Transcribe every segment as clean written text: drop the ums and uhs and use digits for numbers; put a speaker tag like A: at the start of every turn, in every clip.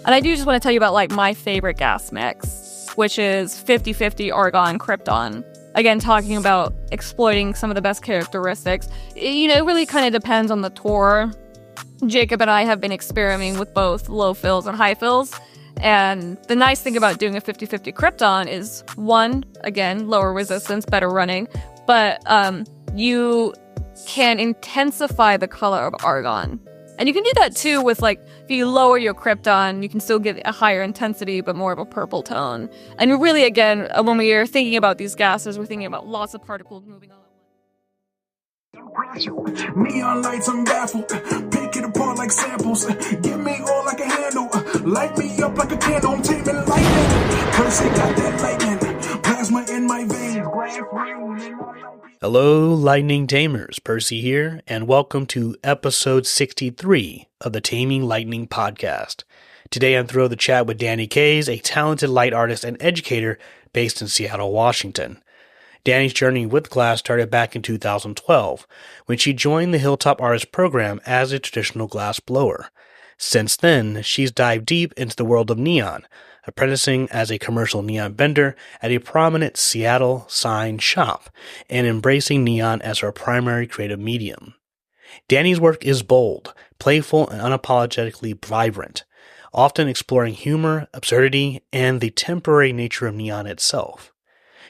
A: And I do just want to tell you about like my favorite gas mix, which is 50-50 argon krypton. Again, talking about exploiting some of the best characteristics. It really kind of depends on the tour. Jacob and I have been experimenting with both low fills and high fills. And the nice thing about doing a 50-50 krypton is, one, again, lower resistance, better running, but you can intensify the color of argon. And you can do that too with, like, if you lower your krypton, you can still get a higher intensity, but more of a purple tone. And really, again, when we are thinking about these gases, we're thinking about lots of particles moving all at once.
B: Neon lights, I'm baffled. Pick it apart like samples. Give me all like a handle. Light me up like a candle. I'm taming lightning. Percy got that lightning. Plasma in my veins.
C: Hello, Lightning Tamers. Percy here, and welcome to episode 63 of the Taming Lightning Podcast. Today I'm thrilled to chat with Dani Kaes, a talented light artist and educator based in Seattle, Washington. Dani's journey with glass started back in 2012, when she joined the Hilltop Artist Program as a traditional glass blower. Since then, she's dived deep into the world of neon, apprenticing as a commercial neon bender at a prominent Seattle sign shop, and embracing neon as her primary creative medium. Dani's work is bold, playful, and unapologetically vibrant, often exploring humor, absurdity, and the temporary nature of neon itself.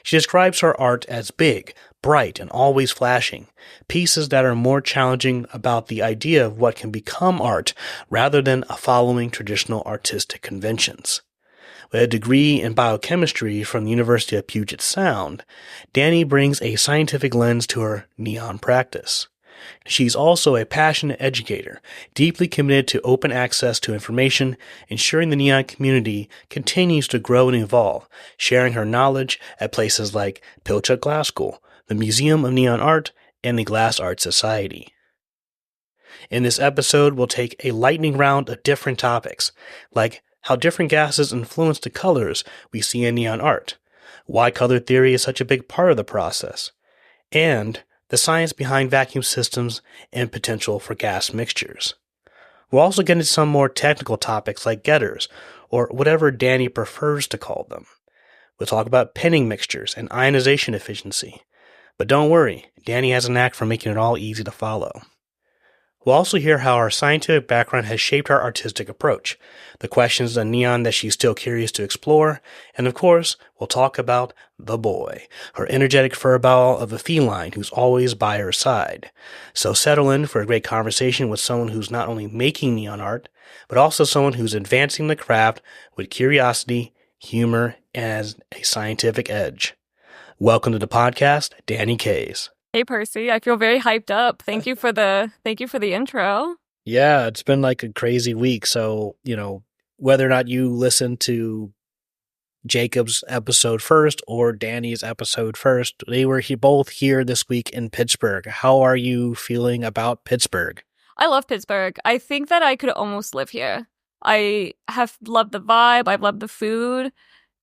C: She describes her art as big, bright, and always flashing, pieces that are more challenging about the idea of what can become art rather than following traditional artistic conventions. With a degree in biochemistry from the University of Puget Sound, Dani brings a scientific lens to her neon practice. She's also a passionate educator, deeply committed to open access to information, ensuring the neon community continues to grow and evolve, sharing her knowledge at places like Pilchuck Glass School, the Museum of Neon Art, and the Glass Art Society. In this episode, we'll take a lightning round of different topics, like how different gases influence the colors we see in neon art, why color theory is such a big part of the process, and the science behind vacuum systems and potential for gas mixtures. We'll also get into some more technical topics like getters, or whatever Dani prefers to call them. We'll talk about pinning mixtures and ionization efficiency. But don't worry, Dani has a knack for making it all easy to follow. We'll also hear how our scientific background has shaped our artistic approach, the questions on neon that she's still curious to explore, and of course, we'll talk about the boy, her energetic furball of a feline who's always by her side. So settle in for a great conversation with someone who's not only making neon art, but also someone who's advancing the craft with curiosity, humor, and a scientific edge. Welcome to the podcast, Dani Kaes.
A: Hey Percy, I feel very hyped up. Thank you for the intro.
C: Yeah, it's been like a crazy week. So, whether or not you listen to Jacob's episode first or Dani's episode first, they were both here this week in Pittsburgh. How are you feeling about Pittsburgh?
A: I love Pittsburgh. I think that I could almost live here. I have loved the vibe. I've loved the food.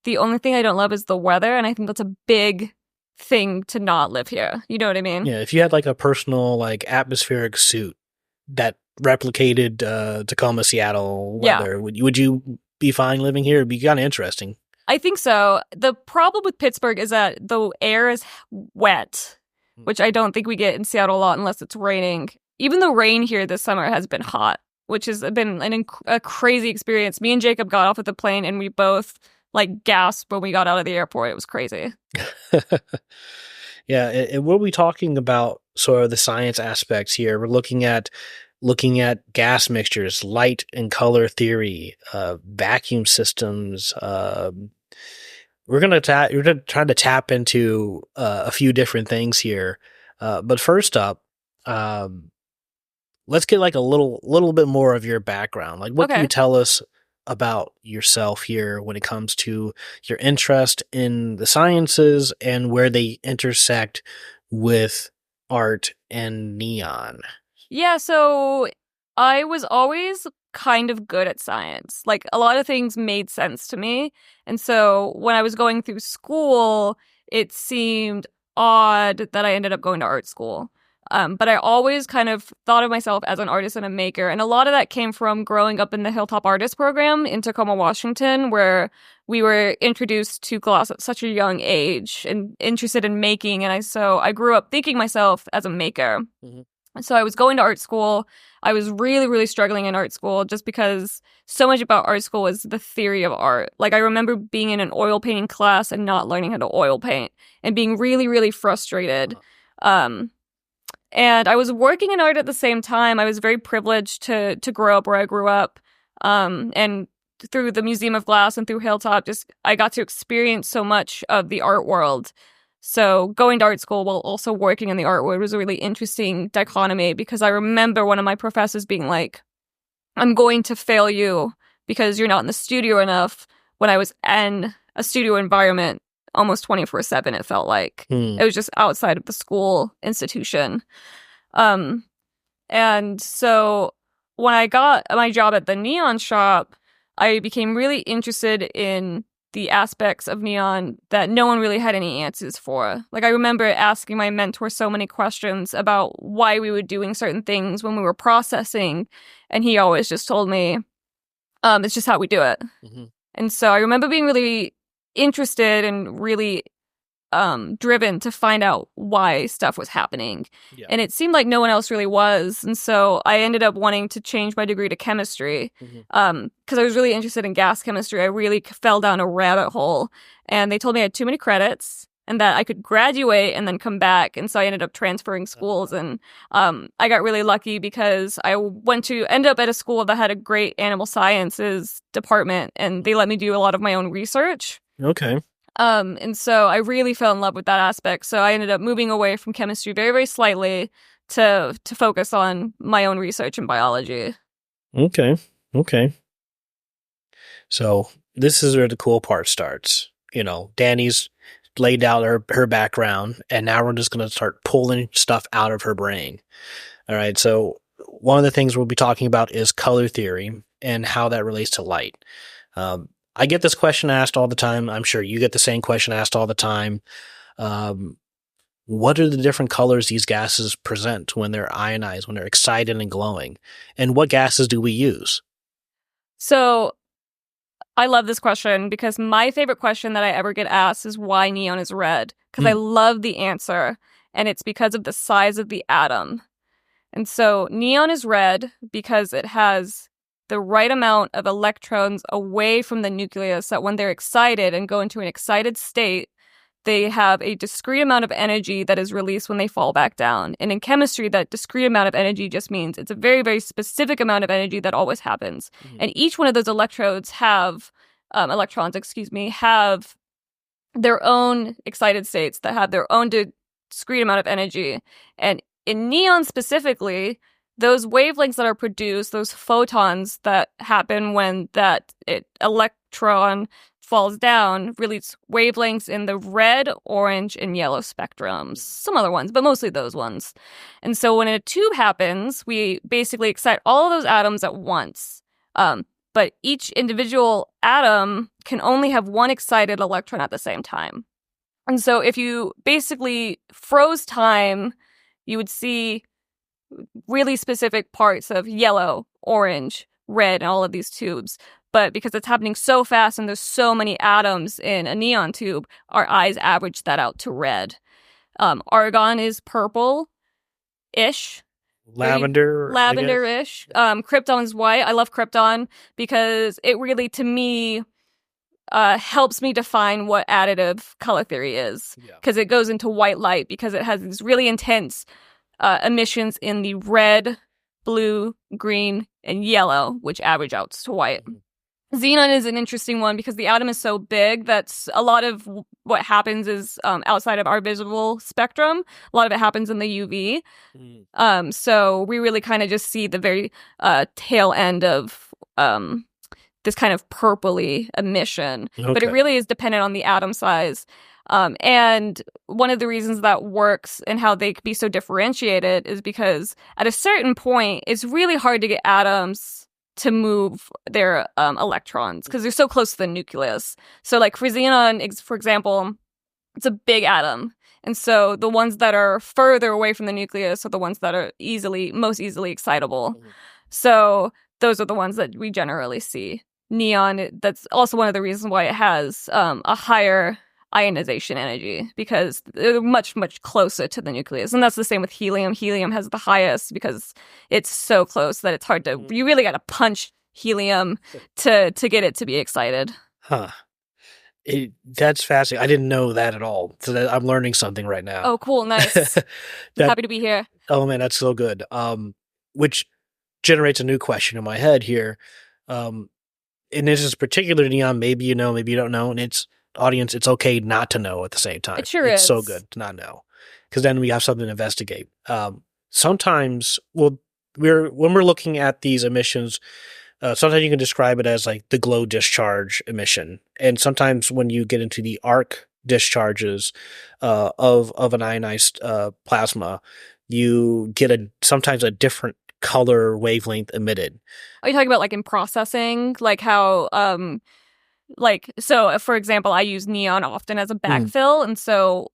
A: The only thing I don't love is the weather, and I think that's a big thing to not live here. You know what I mean?
C: Yeah, if you had like a personal like atmospheric suit that replicated Tacoma, Seattle weather, would you be fine living here? It'd be kind of interesting.
A: I think so. The problem with Pittsburgh is that the air is wet, which I don't think we get in Seattle a lot unless it's raining. Even the rain here this summer has been hot, which has been a crazy experience. Me and Jacob got off of the plane and we both gasped when we got out of the airport. It was crazy.
C: Yeah, and we'll be talking about sort of the science aspects here. We're looking at gas mixtures, light and color theory, vacuum systems. We're gonna try to tap into a few different things here. But first up, let's get like a little bit more of your background. Like, what can you tell us about yourself here when it comes to your interest in the sciences and where they intersect with art and neon?
A: Yeah, so I was always kind of good at science. Like, a lot of things made sense to me. And so when I was going through school, it seemed odd that I ended up going to art school. But I always kind of thought of myself as an artist and a maker. And a lot of that came from growing up in the Hilltop Artist Program in Tacoma, Washington, where we were introduced to glass at such a young age and interested in making. And so I grew up thinking myself as a maker. Mm-hmm. So I was going to art school. I was really, really struggling in art school just because so much about art school was the theory of art. Like, I remember being in an oil painting class and not learning how to oil paint and being really, really frustrated. And I was working in art at the same time. I was very privileged to grow up where I grew up. And through the Museum of Glass and through Hilltop, I got to experience so much of the art world. So going to art school while also working in the art world was a really interesting dichotomy, because I remember one of my professors being like, I'm going to fail you because you're not in the studio enough, when I was in a studio environment almost 24/7, it felt like. It was just outside of the school institution. And so when I got my job at the neon shop, I became really interested in the aspects of neon that no one really had any answers for. Like, I remember asking my mentor so many questions about why we were doing certain things when we were processing, and he always just told me, it's just how we do it. Mm-hmm. And so I remember being really interested and really driven to find out why stuff was happening. Yeah. And it seemed like no one else really was. And so I ended up wanting to change my degree to chemistry because I was really interested in gas chemistry. I really fell down a rabbit hole. And they told me I had too many credits and that I could graduate and then come back. And so I ended up transferring schools. And I got really lucky because I ended up at a school that had a great animal sciences department, and they let me do a lot of my own research.
C: Okay.
A: And so I really fell in love with that aspect. So I ended up moving away from chemistry very, very slightly to focus on my own research in biology.
C: Okay. So this is where the cool part starts. You know, Dani's laid out her background, and now we're just going to start pulling stuff out of her brain. All right. So one of the things we'll be talking about is color theory and how that relates to light. I get this question asked all the time. I'm sure you get the same question asked all the time. What are the different colors these gases present when they're ionized, when they're excited and glowing? And what gases do we use?
A: So I love this question because my favorite question that I ever get asked is why neon is red. Because I love the answer, and it's because of the size of the atom. And so neon is red because it has the right amount of electrons away from the nucleus that when they're excited and go into an excited state, they have a discrete amount of energy that is released when they fall back down. And in chemistry, that discrete amount of energy just means it's a very, very specific amount of energy that always happens. Mm-hmm. And each one of those electrons have their own excited states that have their own discrete amount of energy. And in neon specifically, those wavelengths that are produced, those photons that happen when that electron falls down, release wavelengths in the red, orange, and yellow spectrums. Some other ones, but mostly those ones. And so when a tube happens, we basically excite all of those atoms at once. But each individual atom can only have one excited electron at the same time. And so if you basically froze time, you would see really specific parts of yellow, orange, red, and all of these tubes. But because it's happening so fast and there's so many atoms in a neon tube, our eyes average that out to red. Argon is purple-ish. Lavender-ish. Krypton is white. I love krypton because it really, to me, helps me define what additive color theory is. Because it goes into white light because it has these really intense emissions in the red, blue, green, and yellow, which average out to white. Xenon is an interesting one because the atom is so big that a lot of what happens is outside of our visible spectrum. A lot of it happens in the UV. So we really kind of just see the very tail end of this kind of purpley emission. Okay. But it really is dependent on the atom size. And one of the reasons that works and how they could be so differentiated is because at a certain point, it's really hard to get atoms to move their electrons because they're so close to the nucleus. So like for xenon, for example, it's a big atom. And so the ones that are further away from the nucleus are the ones that are most easily excitable. So those are the ones that we generally see. Neon, that's also one of the reasons why it has a higher ionization energy, because they're much, much closer to the nucleus. And that's the same with helium. Helium has the highest because it's so close that it's hard to, you really got to punch helium to get it to be excited.
C: Huh. That's fascinating. I didn't know that at all. So I'm learning something right now.
A: Oh, cool. Nice. Happy to be here.
C: Oh man, that's so good. Which generates a new question in my head here. And this is particular to neon. Maybe you know, maybe you don't know. And it's audience, it's okay not to know at the same time.
A: It sure is.
C: It's so good to not know, because then we have something to investigate. Sometimes, when we're looking at these emissions, sometimes you can describe it as like the glow discharge emission. And sometimes when you get into the arc discharges of an ionized plasma, you get sometimes a different color wavelength emitted.
A: Are you talking about like in processing? Like how, so for example, I use neon often as a backfill. And so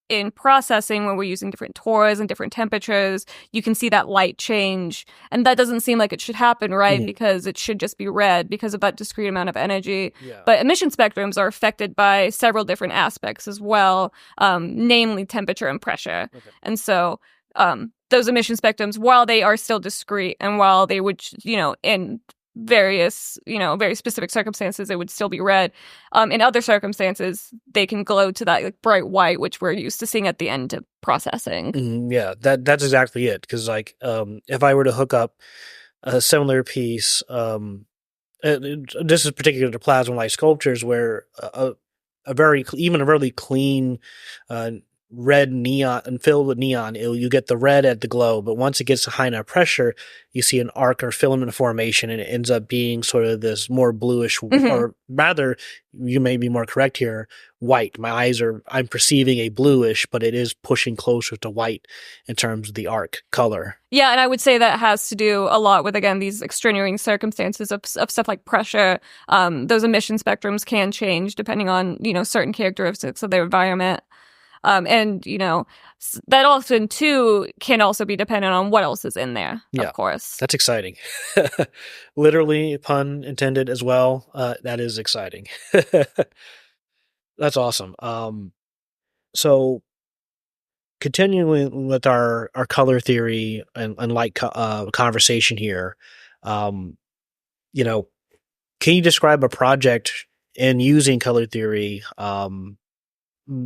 A: in processing, when we're using different tores and different temperatures, you can see that light change. And that doesn't seem like it should happen, right? Because it should just be red because of that discrete amount of energy. Yeah. But emission spectrums are affected by several different aspects as well, namely temperature and pressure. Okay. And so those emission spectrums, while they are still discrete and while they would, in various, very specific circumstances, it would still be red. In other circumstances, they can glow to that like bright white, which we're used to seeing at the end of processing.
C: Yeah, that's exactly it. Because if I were to hook up a similar piece, this is particular to plasma light sculptures, where a really clean red neon and filled with neon, you get the red at the glow, but once it gets to high enough pressure, you see an arc or filament formation, and it ends up being sort of this more bluish, or rather, you may be more correct here, white. I'm perceiving a bluish, but it is pushing closer to white in terms of the arc color.
A: Yeah, and I would say that has to do a lot with, again, these extenuating circumstances of stuff like pressure. Those emission spectrums can change depending on, certain characteristics of their environment. And, that often, too, can also be dependent on what else is in there, of course.
C: That's exciting. Literally, pun intended as well. That is exciting. That's awesome. So, continuing with our color theory and light conversation here, can you describe a project in using color theory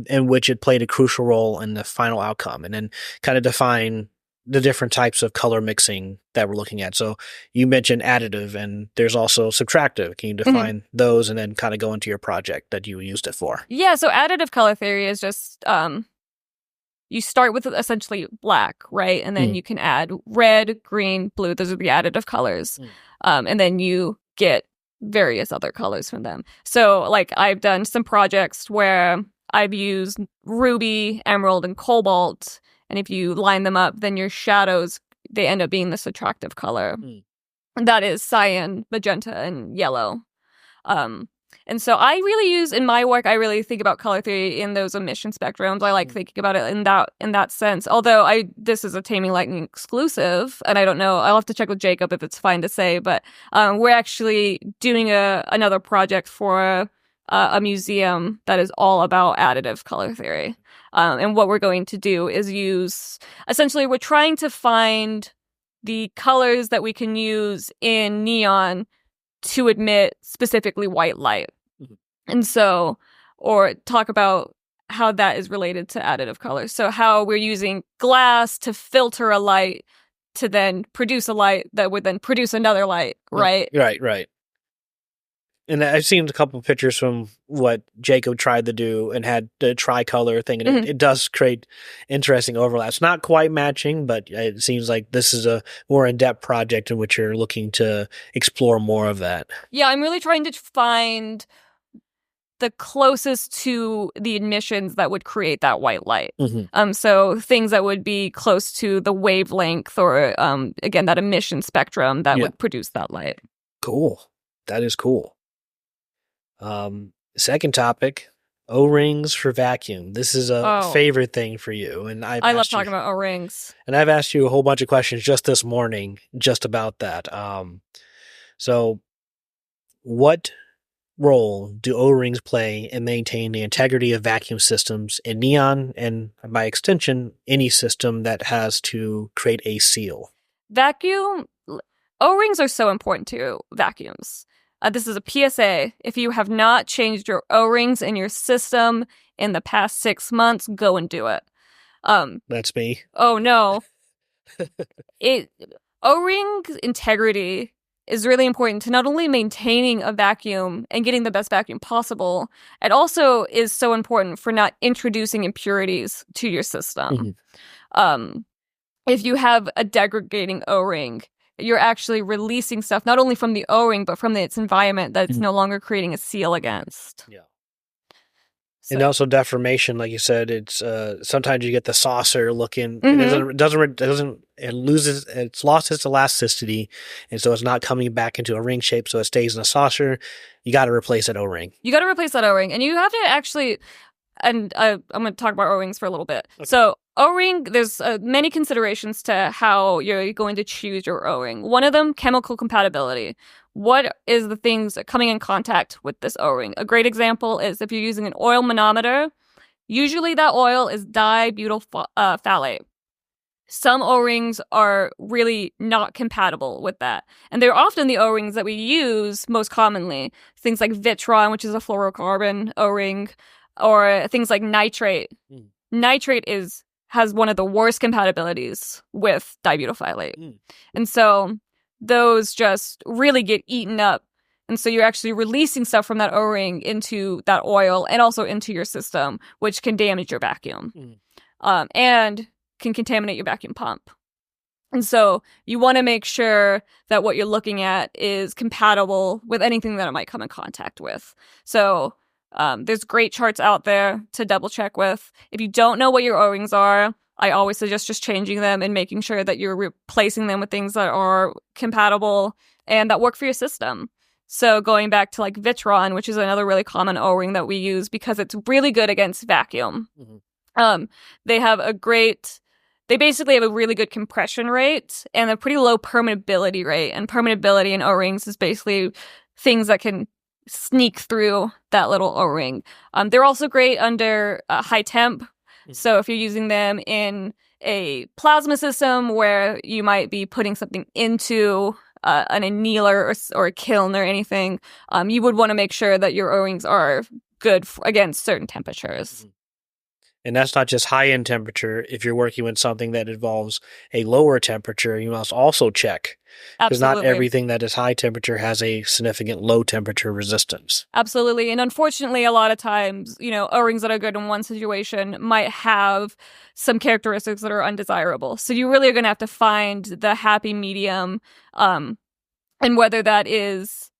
C: in which it played a crucial role in the final outcome, and then kind of define the different types of color mixing that we're looking at? So you mentioned additive, and there's also subtractive. Can you define those and then kind of go into your project that you used it for?
A: Yeah, so additive color theory is just, you start with essentially black, right? And then you can add red, green, blue. Those are the additive colors. And then you get various other colors from them. So like I've done some projects where I've used ruby, emerald, and cobalt. And if you line them up, then your shadows, they end up being this attractive color. That is cyan, magenta, and yellow. And so I really use, in my work, I really think about color theory in those emission spectrums. I like thinking about it in that sense. Although this is a Taming Lightning exclusive, and I don't know, I'll have to check with Jacob if it's fine to say, but we're actually doing another project for a museum that is all about additive color theory. And what we're going to do is essentially, we're trying to find the colors that we can use in neon to emit specifically white light. And so, or talk about how that is related to additive colors. So how we're using glass to filter a light to then produce a light that would then produce another light, right?
C: Right. And I've seen a couple of pictures from what Jacob tried to do and had the tricolor thing, and it does create interesting overlaps. Not quite matching, but it seems like this is a more in-depth project in which you're looking to explore more of that.
A: Yeah, I'm really trying to find the closest to the emissions that would create that white light. So things that would be close to the wavelength or, again, that emission spectrum that would produce that light.
C: Cool. That is cool. Second topic, O-rings for vacuum. This is a
A: Oh.
C: favorite thing for you. And
A: I love talking about O-rings.
C: And I've asked you a whole bunch of questions just this morning just about that. So what role do O-rings play in maintaining the integrity of vacuum systems in neon and, by extension, any system that has to create a seal?
A: O-rings are so important to vacuums. This is a PSA. If you have not changed your O-rings in your system in the past 6 months, go and do it.
C: That's me.
A: Oh, no. O-ring integrity is really important to not only maintaining a vacuum and getting the best vacuum possible, it also is so important for not introducing impurities to your system. Mm-hmm. If you have a degrading O-ring, you're actually releasing stuff not only from the O-ring, but from its environment that it's no longer creating a seal against.
C: Yeah. So. And also deformation, like you said, it's sometimes you get the saucer looking. Mm-hmm. It's lost its elasticity, and so it's not coming back into a ring shape, so it stays in a saucer. You got to replace that O-ring.
A: You got to replace that O-ring, and you have to actually. And I'm going to talk about O-rings for a little bit. Okay. So O-ring, there's many considerations to how you're going to choose your O-ring. One of them, chemical compatibility. What is the things coming in contact with this O-ring? A great example is if you're using an oil manometer, usually that oil is dibutyl phthalate. Some O-rings are really not compatible with that. And they're often the O-rings that we use most commonly. Things like Vitron, which is a fluorocarbon O-ring, or things like nitrate. Nitrate has one of the worst compatibilities with dibutyl phthalate. And so those just really get eaten up. And so you're actually releasing stuff from that O-ring into that oil and also into your system, which can damage your vacuum and can contaminate your vacuum pump. And so you want to make sure that what you're looking at is compatible with anything that it might come in contact with. So there's great charts out there to double check with. If you don't know what your O-rings are, I always suggest just changing them and making sure that you're replacing them with things that are compatible and that work for your system. So going back to like Vitron, which is another really common O-ring that we use because it's really good against vacuum. Mm-hmm. They basically have a really good compression rate and a pretty low permeability rate. And permeability in O-rings is basically things that can sneak through that little O-ring. They're also great under high temp. Mm-hmm. So if you're using them in a plasma system where you might be putting something into an annealer or a kiln or anything, you would want to make sure that your O-rings are good against certain temperatures. Mm-hmm.
C: And that's not just high-end temperature. If you're working with something that involves a lower temperature, you must also check. Because not everything that is high temperature has a significant low temperature resistance.
A: Absolutely. And unfortunately, a lot of times, O-rings that are good in one situation might have some characteristics that are undesirable. So you really are going to have to find the happy medium, and whether that is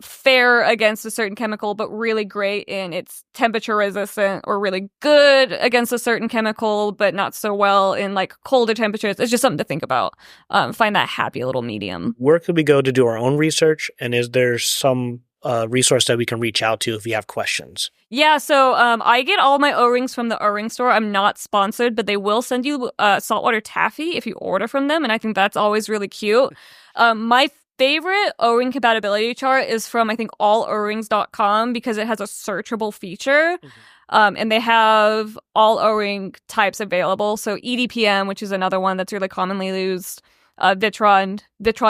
A: fair against a certain chemical, but really great in its temperature resistant, or really good against a certain chemical, but not so well in like colder temperatures. It's just something to think about. Find that happy little medium.
C: Where could we go to do our own research? And is there some resource that we can reach out to if we have questions?
A: Yeah, so I get all my O-rings from the O-ring store. I'm not sponsored, but they will send you saltwater taffy if you order from them, and I think that's always really cute. My favorite O-ring compatibility chart is from, I think, allorings.com because it has a searchable feature. Mm-hmm. And they have all O-ring types available. So EDPM, which is another one that's really commonly used, Vitron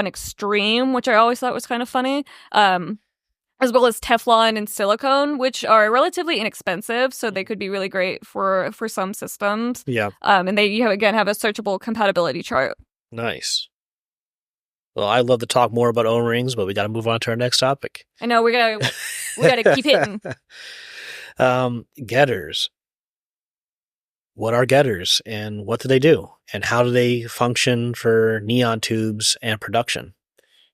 A: Extreme, which I always thought was kind of funny, as well as Teflon and silicone, which are relatively inexpensive, so they could be really great for some systems.
C: Yeah.
A: And they, again, have a searchable compatibility chart.
C: Nice. Well, I'd love to talk more about O-rings, but we got to move on to our next topic.
A: I know, we gotta keep hitting.
C: Getters. What are getters, and what do they do, and how do they function for neon tubes and production?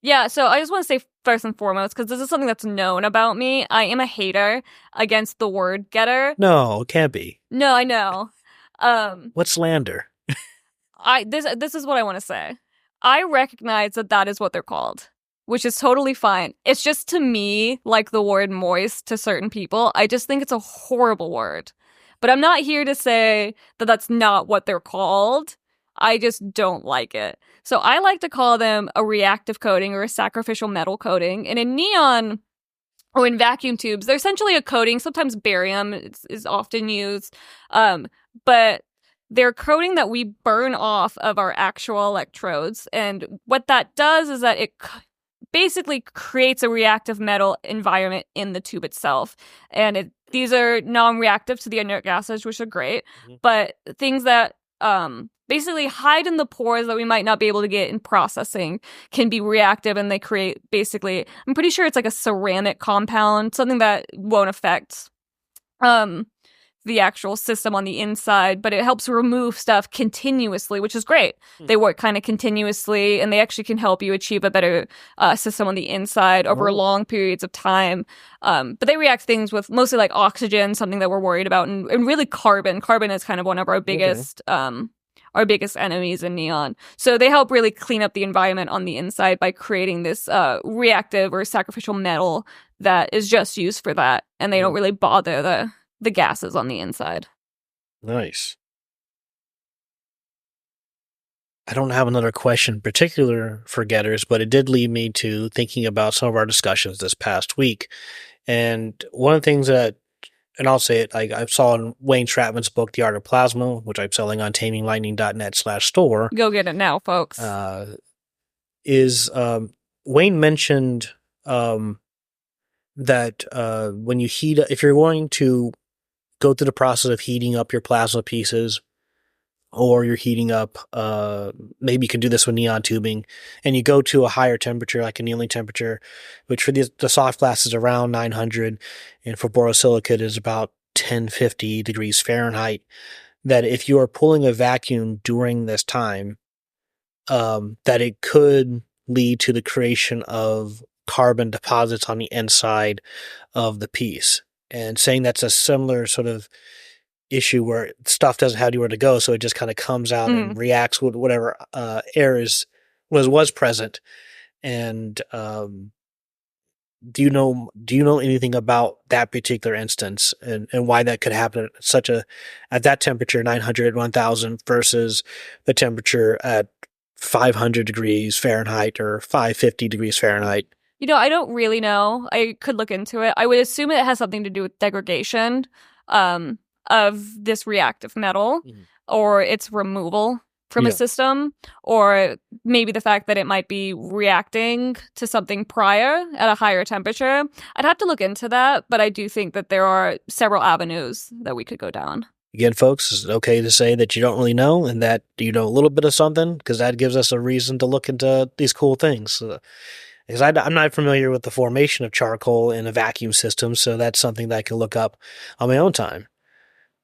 A: Yeah, so I just want to say first and foremost, because this is something that's known about me, I am a hater against the word getter.
C: No, it can't be.
A: No, I know.
C: What's slander?
A: This is what I want to say. I recognize that is what they're called. which is totally fine. It's just, to me, like the word moist to certain people. I just think it's a horrible word. But I'm not here to say that that's not what they're called. I just don't like it. So I like to call them a reactive coating or a sacrificial metal coating. And in neon or in vacuum tubes, they're essentially a coating. Sometimes barium is often used. But they're coating that we burn off of our actual electrodes. And what that does is that it basically creates a reactive metal environment in the tube itself. And these are non-reactive to the inert gases, which are great. Mm-hmm. But things that basically hide in the pores that we might not be able to get in processing can be reactive, and they create, basically, I'm pretty sure it's like a ceramic compound, something that won't affect the actual system on the inside, but it helps remove stuff continuously, which is great. They work kind of continuously, and they actually can help you achieve a better system on the inside over long periods of time. But they react things with mostly like oxygen, something that we're worried about, and really carbon. Carbon is kind of one of our biggest enemies in neon. So they help really clean up the environment on the inside by creating this reactive or sacrificial metal that is just used for that, and they don't really bother the gases on the inside.
C: Nice. I don't have another question particular for getters, but it did lead me to thinking about some of our discussions this past week. And one of the things that, and I'll say it, I saw in Wayne Stratman's book, The Art of Plasma, which I'm selling on taminglightning.net/store.
A: Go get it now, folks.
C: Is Wayne mentioned that when you heat, if you're going to go through the process of heating up your plasma pieces, or you're heating up, maybe you can do this with neon tubing, and you go to a higher temperature, like annealing temperature, which for the soft glass is around 900, and for borosilicate is about 1050 degrees Fahrenheit, that if you are pulling a vacuum during this time, that it could lead to the creation of carbon deposits on the inside of the piece. And saying that's a similar sort of issue where stuff doesn't have anywhere to go, so it just kind of comes out and reacts with whatever air was present. And do you know anything about that particular instance and why that could happen at that temperature, 900, 1000, versus the temperature at 500 degrees Fahrenheit or 550 degrees Fahrenheit?
A: I don't really know. I could look into it. I would assume it has something to do with degradation of this reactive metal, or its removal from a system, or maybe the fact that it might be reacting to something prior at a higher temperature. I'd have to look into that, but I do think that there are several avenues that we could go down.
C: Again, folks, it's okay to say that you don't really know and that you know a little bit of something, because that gives us a reason to look into these cool things. Because I'm not familiar with the formation of charcoal in a vacuum system, so that's something that I can look up on my own time.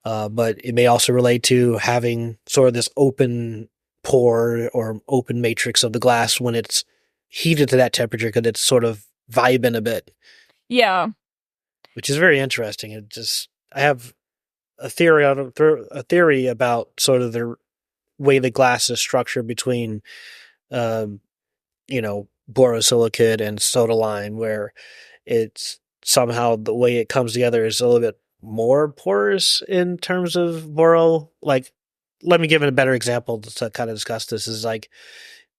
C: But it may also relate to having sort of this open pore or open matrix of the glass when it's heated to that temperature, because it's sort of vibing a bit.
A: Yeah. Which
C: is very interesting. I have a theory about sort of the way the glass is structured between, borosilicate and soda lime, where it's somehow the way it comes together is a little bit more porous in terms of boro. Like, let me give it a better example to kind of discuss this. Is like,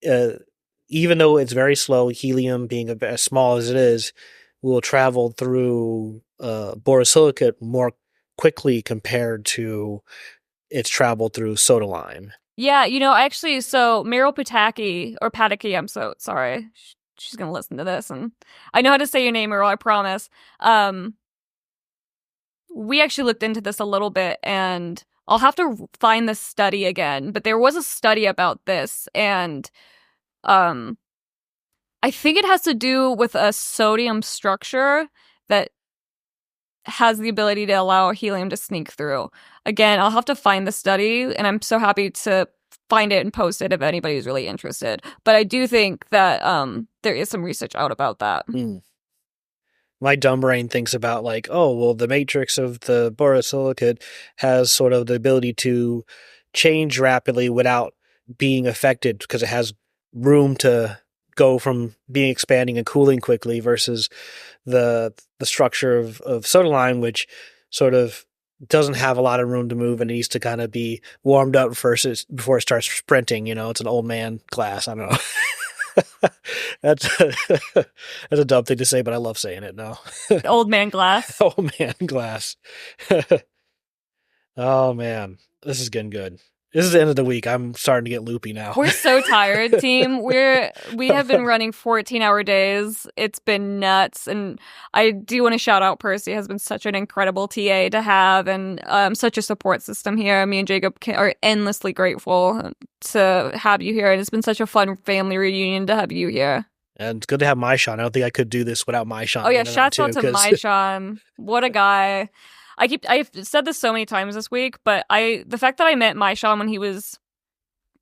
C: even though it's very slow, helium being as small as it is, will travel through borosilicate more quickly compared to its travel through soda lime.
A: Yeah, actually, so Meryl Pataki, I'm so sorry. She's going to listen to this, and I know how to say your name, Meryl, I promise. We actually looked into this a little bit, and I'll have to find the study again, but there was a study about this, and I think it has to do with a sodium structure that has the ability to allow helium to sneak through. Again, I'll have to find the study, and I'm so happy to find it and post it if anybody's really interested. But I do think that there is some research out about that.
C: My dumb brain thinks about like, oh, well, the matrix of the borosilicate has sort of the ability to change rapidly without being affected, because it has room to go from being expanding and cooling quickly versus the structure of soda lime, which sort of doesn't have a lot of room to move and needs to kind of be warmed up first before it starts sprinting. It's an old man glass. I don't know. That's a dumb thing to say, but I love saying it now.
A: Old man glass.
C: Old man glass. Oh man, this is getting good. This is the end of the week. I'm starting to get loopy now.
A: We're so tired, team. We have been running 14-hour days. It's been nuts. And I do want to shout out Percy. Has been such an incredible TA to have and such a support system here. Me and Jacob are endlessly grateful to have you here. And it's been such a fun family reunion to have you here.
C: And it's good to have Maishan. I don't think I could do this without Maishan.
A: Oh yeah, shouts out to Maishan. What a guy. I've said this so many times this week, but the fact that I met Maishan when he was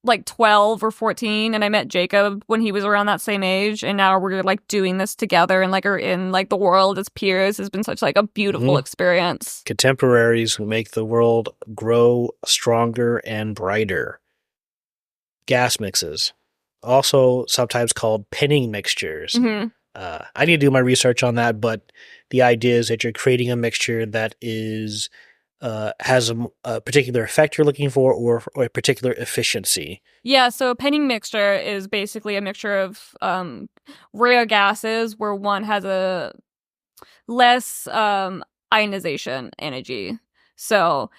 A: like 12 or 14, and I met Jacob when he was around that same age, and now we're like doing this together and like are in like the world as peers has been such like a beautiful experience.
C: Contemporaries who make the world grow stronger and brighter. Gas mixes, also sometimes called pinning mixtures. I need to do my research on that, but the idea is that you're creating a mixture that is has a particular effect you're looking for or a particular efficiency. Yeah,
A: so a pinning mixture is basically a mixture of rare gases where one has a less ionization energy. So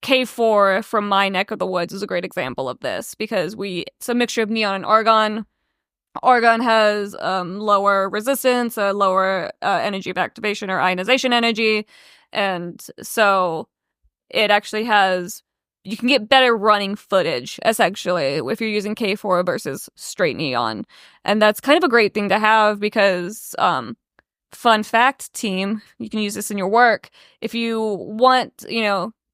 A: K4 from my neck of the woods is a great example of this because it's a mixture of neon and argon. Argon has lower resistance, a lower energy of activation or ionization energy. And so it actually you can get better running footage, essentially, if you're using K4 versus straight neon. And that's kind of a great thing to have because, fun fact, team, you can use this in your work. If you want,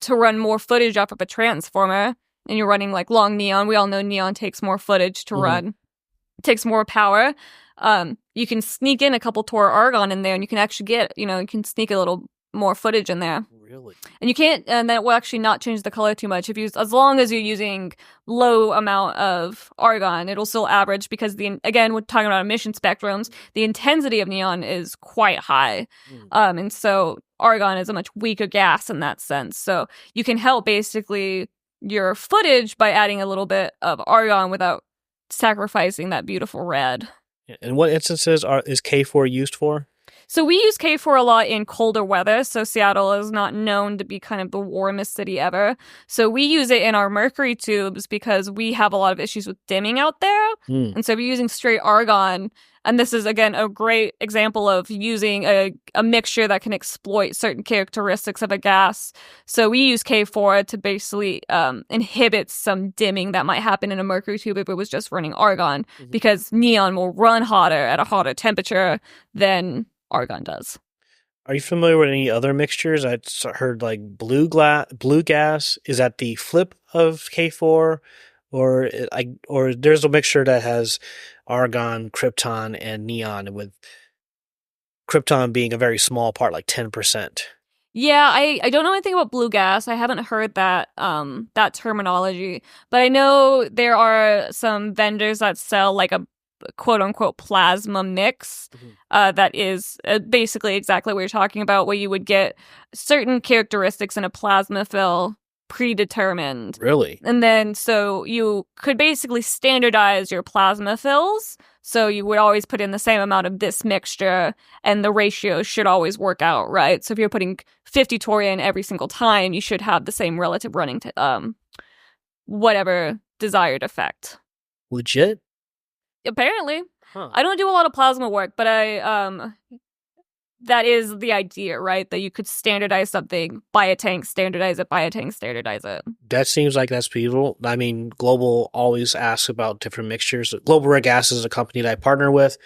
A: to run more footage off of a transformer and you're running like long neon, we all know neon takes more footage to run. Takes more power. You can sneak in a couple torr argon in there and you can actually get, you can sneak a little more footage in there.
C: Really?
A: And that will actually not change the color too much. As long as you're using low amount of argon, it'll still average because again, we're talking about emission spectrums, the intensity of neon is quite high. And so argon is a much weaker gas in that sense. So you can help basically your footage by adding a little bit of argon without sacrificing that beautiful red.
C: And what instances is K4 used for?
A: So we use K4 a lot in colder weather. So Seattle is not known to be kind of the warmest city ever. So we use it in our mercury tubes because we have a lot of issues with dimming out there. And so we're using straight argon. And this is, again, a great example of using a mixture that can exploit certain characteristics of a gas. So we use K4 to basically inhibit some dimming that might happen in a mercury tube if it was just running argon, because neon will run hotter at a hotter temperature than argon does.
C: Are you familiar with any other mixtures? I heard like blue gas. Is that the flip of K4? Or there's a mixture that has argon, krypton, and neon, with krypton being a very small part, like 10%.
A: Yeah, I don't know anything about blue gas. I haven't heard that that terminology, but I know there are some vendors that sell like a quote-unquote plasma mix that is basically exactly what you're talking about, where you would get certain characteristics in a plasma fill predetermined.
C: Really?
A: And then so you could basically standardize your plasma fills. So you would always put in the same amount of this mixture and the ratio should always work out, right? So if you're putting 50 tori in every single time, you should have the same relative running to whatever desired effect.
C: Legit?
A: Apparently. I don't do a lot of plasma work, but that is the idea, right? That you could standardize something, buy a tank, standardize it, buy a tank, standardize it.
C: That seems like that's feasible. I mean, Global always asks about different mixtures. Global Rare Gases is a company that I partner with.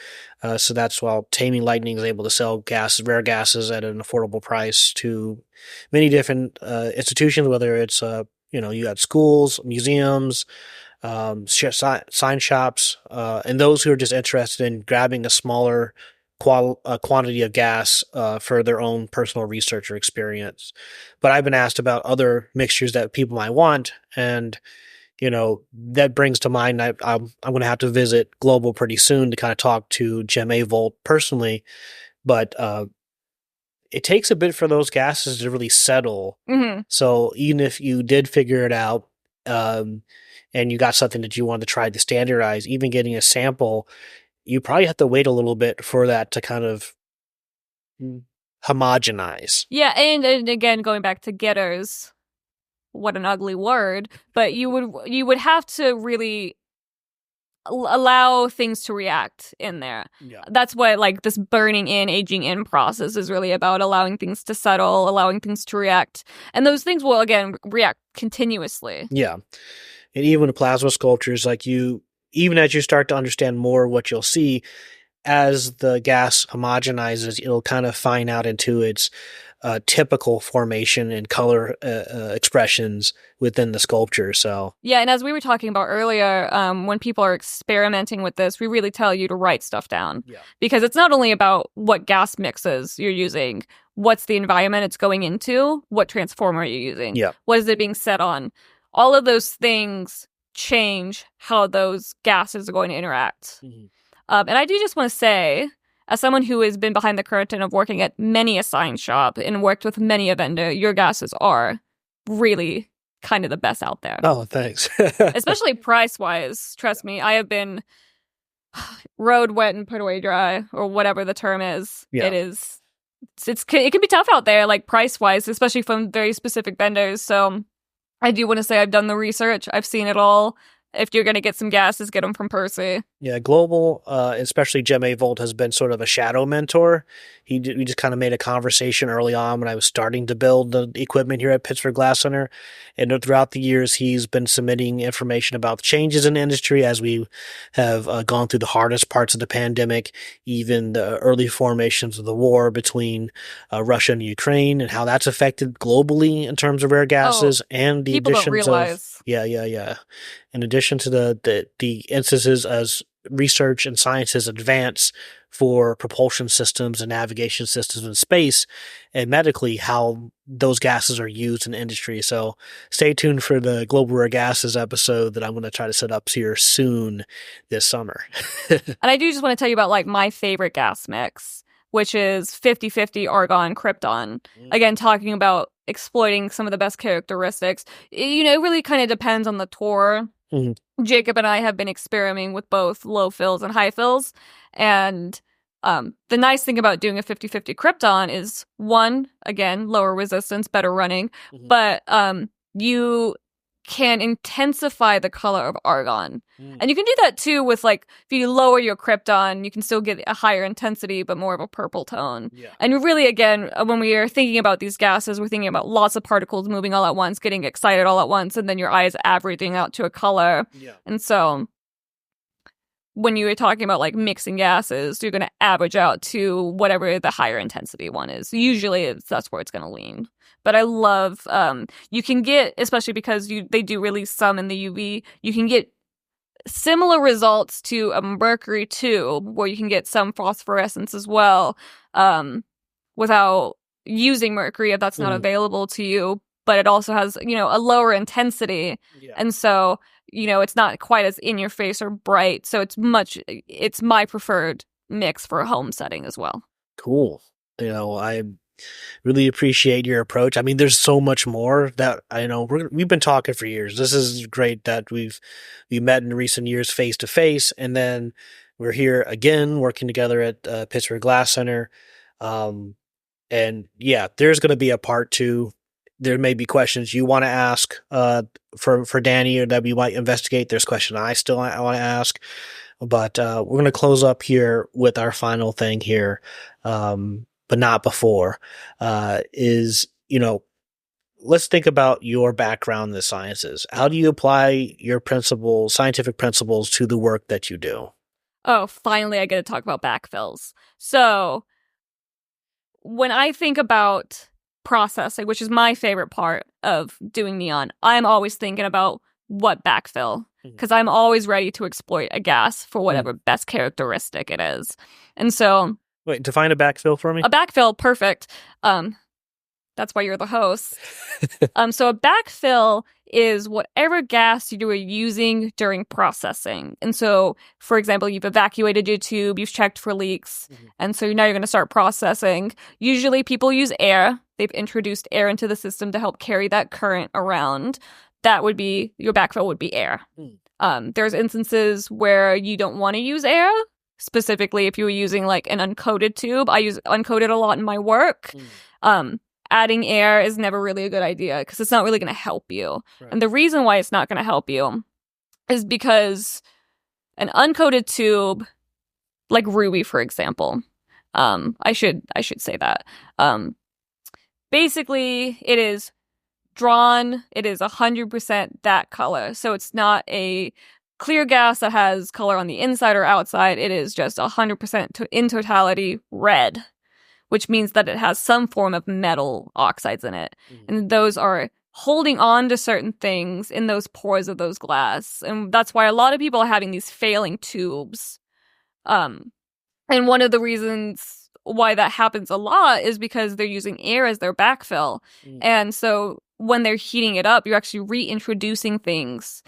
C: So that's why Taming Lightning is able to sell rare gases at an affordable price to many different institutions, whether it's, you got schools, museums, sign shops, and those who are just interested in grabbing a smaller quantity of gas for their own personal research or experience. But I've been asked about other mixtures that people might want, and that brings to mind, I'm going to have to visit Global pretty soon to kind of talk to Gem A Volt personally, but it takes a bit for those gases to really settle.
A: Mm-hmm.
C: So even if you did figure it out, and you got something that you wanted to try to standardize, even getting a sample, you probably have to wait a little bit for that to kind of homogenize.
A: Yeah, and again, going back to getters, what an ugly word, but you would have to really allow things to react in there.
C: Yeah.
A: That's what like this burning in, aging in process is really about, allowing things to settle, allowing things to react. And those things will, again, react continuously.
C: Yeah. And even with plasma sculptures, like even as you start to understand more what you'll see, as the gas homogenizes, it'll kind of fine out into its typical formation and color expressions within the sculpture. So
A: yeah, and as we were talking about earlier, when people are experimenting with this, we really tell you to write stuff down.
C: Yeah.
A: Because it's not only about what gas mixes you're using, what's the environment it's going into, what transformer are you using,
C: yeah,
A: what is it being set on. All of those things change how those gases are going to interact.
C: Mm-hmm.
A: And I do just want to say, as someone who has been behind the curtain of working at many a science shop and worked with many a vendor, your gases are really kind of the best out there.
C: Oh, thanks.
A: Especially price-wise. Trust me, I have been rode wet and put away dry, or whatever the term is.
C: Yeah.
A: It can be tough out there, like price-wise, especially from very specific vendors. So I do want to say I've done the research. I've seen it all. If you're going to get some gases, get them from Percy.
C: Yeah, Global, especially Gem A Volt, has been sort of a shadow mentor. We just kind of made a conversation early on when I was starting to build the equipment here at Pittsburgh Glass Center. And throughout the years, he's been submitting information about the changes in the industry as we have gone through the hardest parts of the pandemic, even the early formations of the war between Russia and Ukraine, and how that's affected globally in terms of rare gases, and the
A: people don't
C: additions
A: realize.
C: of yeah. In addition to the instances as research and sciences advance for propulsion systems and navigation systems in space and medically, how those gases are used in the industry. So stay tuned for the Global Rare Gases episode that I'm going to try to set up here soon this summer.
A: And I do just want to tell you about like my favorite gas mix, which is 50-50 argon krypton. Again, talking about exploiting some of the best characteristics. It really kind of depends on the tour.
C: Mm-hmm.
A: Jacob and I have been experimenting with both low fills and high fills. And the nice thing about doing a 50-50 krypton is, one, again, lower resistance, better running,
C: Mm-hmm.
A: but you can intensify the color of argon. And you can do that too with, like, if you lower your krypton, you can still get a higher intensity, but more of a purple tone.
C: Yeah.
A: And really, again, when we are thinking about these gases, we're thinking about lots of particles moving all at once, getting excited all at once, and then your eye is averaging out to a color.
C: Yeah.
A: And so when you were talking about like mixing gases, you're going to average out to whatever the higher intensity one is. Usually that's where it's going to lean. But I love, you can get, especially because they do release some in the UV, you can get similar results to a mercury tube, where you can get some phosphorescence as well, without using mercury if that's not available to you. But it also has, a lower intensity. Yeah. And so, it's not quite as in your face or bright. So it's my preferred mix for a home setting as well. Cool.
C: I really appreciate your approach. I mean, there's so much more that I know we've been talking for years. This is great that we met in recent years face to face, and then we're here again working together at Pittsburgh Glass Center. And yeah, there's going to be a part 2. There may be questions you want to ask for Dani, or that we might investigate. There's questions I want to ask, but we're going to close up here with our final thing here. But not before, let's think about your background in the sciences. How do you apply your scientific principles to the work that you do?
A: Oh, finally, I get to talk about backfills. So when I think about processing, which is my favorite part of doing neon, I'm always thinking about what backfill, because I'm always ready to exploit a gas for whatever best characteristic it is. And so...
C: Wait, define a backfill for me?
A: A backfill, perfect. That That's why you're the host. So a backfill is whatever gas you are using during processing. And so, for example, you've evacuated your tube, you've checked for leaks, and so now you're going to start processing. Usually people use air. They've introduced air into the system to help carry that current around. That would be, your backfill would be air. There's instances where you don't want to use air, specifically if you were using like an uncoated tube. I use uncoated a lot in my work. Adding air is never really a good idea because it's not really going to help you. Right. And the reason why it's not going to help you is because an uncoated tube, like Ruby, for example, I should say that. Basically, it is drawn. It is 100% that color. So it's not a clear gas that has color on the inside or outside. It is just 100% in totality red, which means that it has some form of metal oxides in it. And those are holding on to certain things in those pores of those glass. And that's why a lot of people are having these failing tubes. And one of the reasons why that happens a lot is because they're using air as their backfill. And so when they're heating it up, you're actually reintroducing things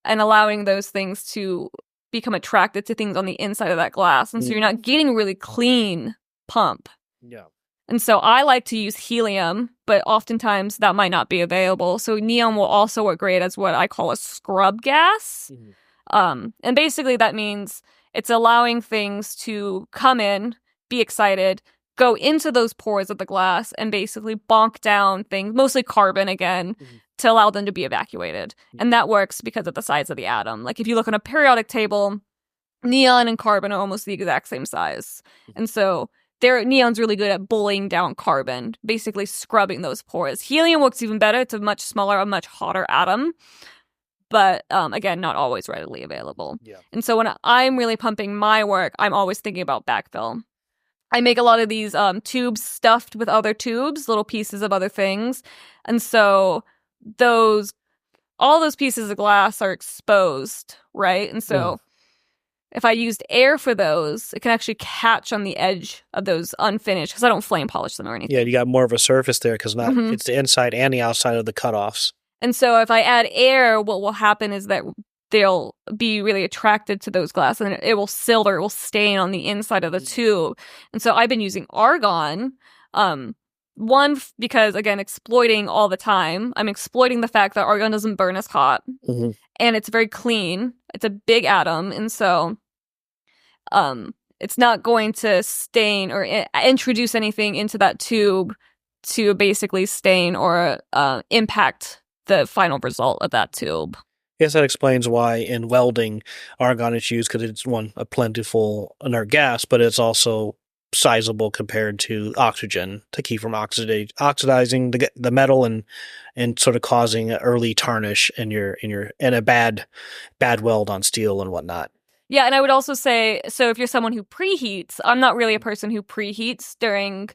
A: and allowing those things to become attracted to things on the inside of that glass. And so you're not getting a really clean pump.
C: Yeah.
A: And so I like to use helium, but oftentimes that might not be available. So neon will also work great as what I call a scrub gas. And basically that means it's allowing things to come in, be excited, go into those pores of the glass, and basically bonk down things, mostly carbon again, to allow them to be evacuated. And that works because of the size of the atom. Like if you look on a periodic table, neon and carbon are almost the exact same size. And so neon's really good at bullying down carbon, basically scrubbing those pores. Helium works even better. It's a much smaller, a much hotter atom. But again, not always readily available. Yeah. And so when I'm really pumping my work, I'm always thinking about backfill. I make a lot of these tubes stuffed with other tubes, little pieces of other things. And so all those pieces of glass are exposed, right? And so if I used air for those, it can actually catch on the edge of those unfinished, because I don't flame polish them or anything.
C: Yeah, you got more of a surface there because it's the inside and the outside of the cutoffs.
A: And so if I add air, what will happen is that they'll be really attracted to those glass, and it will silver, it will stain on the inside of the tube. And so I've been using argon, one, because, again, exploiting all the time. I'm exploiting the fact that argon doesn't burn as hot, and it's very clean. It's a big atom, and so it's not going to stain or introduce anything into that tube to basically stain or impact the final result of that tube.
C: I guess that explains why in welding argon is used, because it's a plentiful inert gas, but it's also sizable compared to oxygen to keep from oxidizing the metal and sort of causing an early tarnish in a bad weld on steel and whatnot.
A: Yeah, and I would also say, so if you're someone who preheats, I'm not really a person who preheats during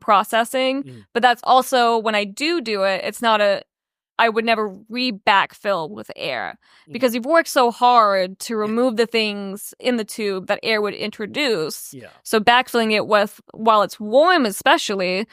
A: processing, but that's also, when I do it, it's not I would never re-backfill with air, because you've worked so hard to remove the things in the tube that air would introduce. Yeah. So backfilling it while it's warm especially,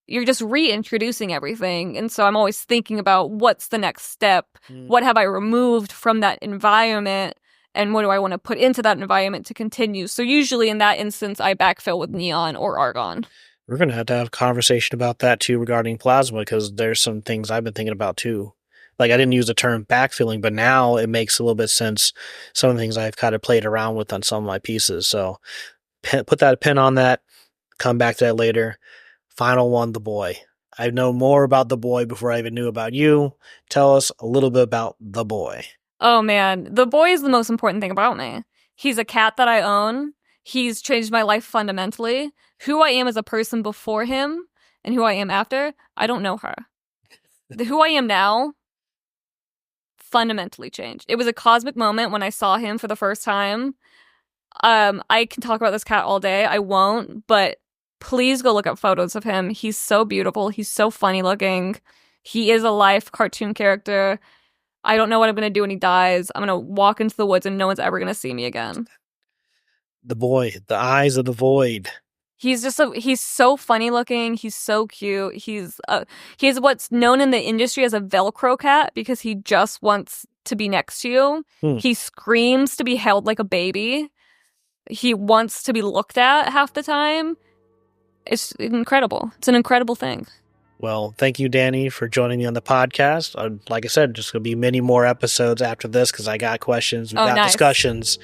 A: you're just reintroducing everything. And so I'm always thinking about what's the next step? What have I removed from that environment? And what do I want to put into that environment to continue? So usually in that instance, I backfill with neon or argon.
C: We're going to have a conversation about that too regarding plasma, because there's some things I've been thinking about too. Like, I didn't use the term backfilling, but now it makes a little bit sense. Some of the things I've kind of played around with on some of my pieces. So put that pin on that. Come back to that later. Final one, the boy. I know more about the boy before I even knew about you. Tell us a little bit about the boy.
A: Oh man, the boy is the most important thing about me. He's a cat that I own. He's changed my life fundamentally. Who I am as a person before him and who I am after, I don't know her. Who I am now fundamentally changed. It was a cosmic moment when I saw him for the first time. I can talk about this cat all day. I won't, but please go look up photos of him. He's so beautiful. He's so funny looking. He is a life cartoon character. I don't know what I'm going to do when he dies. I'm going to walk into the woods and no one's ever going to see me again.
C: The boy, the eyes of the void.
A: He's so funny looking. He's so cute. He's what's known in the industry as a Velcro cat because he just wants to be next to you. He screams to be held like a baby. He wants to be looked at half the time. It's incredible. It's an incredible thing.
C: Well, thank you, Dani, for joining me on the podcast. Like I said, there's going to be many more episodes after this because I got questions. We got discussions.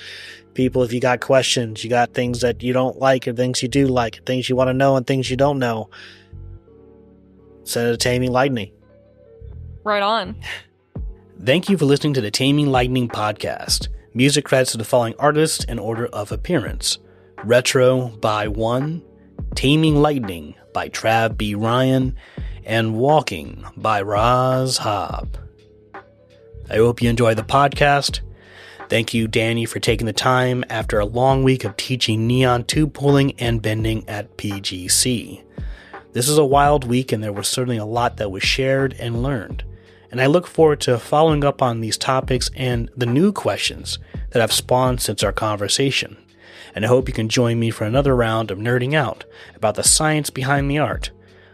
C: People, if you got questions, you got things that you don't like and things you do like, and things you want to know and things you don't know, send it to Taming Lightning.
A: Right on.
C: Thank you for listening to the Taming Lightning Podcast. Music credits to the following artists in order of appearance. Retro by One, Taming Lightning by Trav B. Ryan, and Walking by Roz Hobb. I hope you enjoy the podcast. Thank you, Dani, for taking the time after a long week of teaching neon tube pulling and bending at PGC. This is a wild week, and there was certainly a lot that was shared and learned. And I look forward to following up on these topics and the new questions that have spawned since our conversation. And I hope you can join me for another round of nerding out about the science behind the art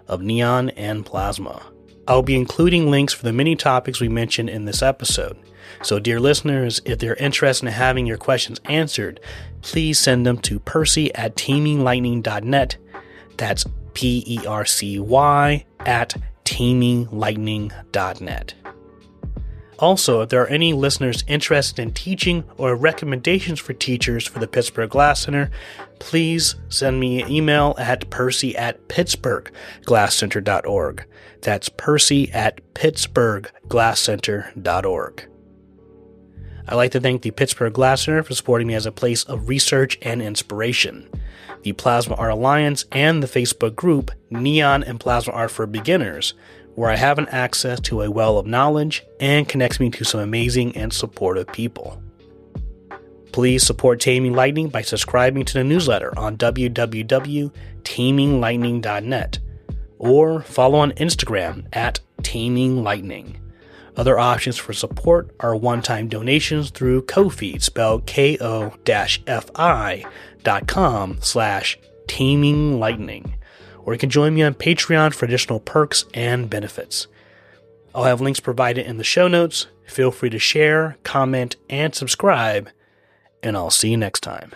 C: of neon and plasma. I'll be including links for the many topics we mentioned in this episode. So, dear listeners, if they're interested in having your questions answered, please send them to percy@taminglightning.net. That's PERCY @taminglightning.net. Also, if there are any listeners interested in teaching or recommendations for teachers for the Pittsburgh Glass Center, please send me an email at percy@pittsburghglasscenter.org. That's percy@pittsburghglasscenter.org. I'd like to thank the Pittsburgh Glass Center for supporting me as a place of research and inspiration. The Plasma Art Alliance and the Facebook group Neon and Plasma Art for Beginners, where I have an access to a well of knowledge and connects me to some amazing and supportive people. Please support Taming Lightning by subscribing to the newsletter on www.taminglightning.net or follow on Instagram at Taming Lightning. Other options for support are one-time donations through Ko-fi, spelled ko-fi.com/Taming Lightning. Or you can join me on Patreon for additional perks and benefits. I'll have links provided in the show notes. Feel free to share, comment, and subscribe, and I'll see you next time.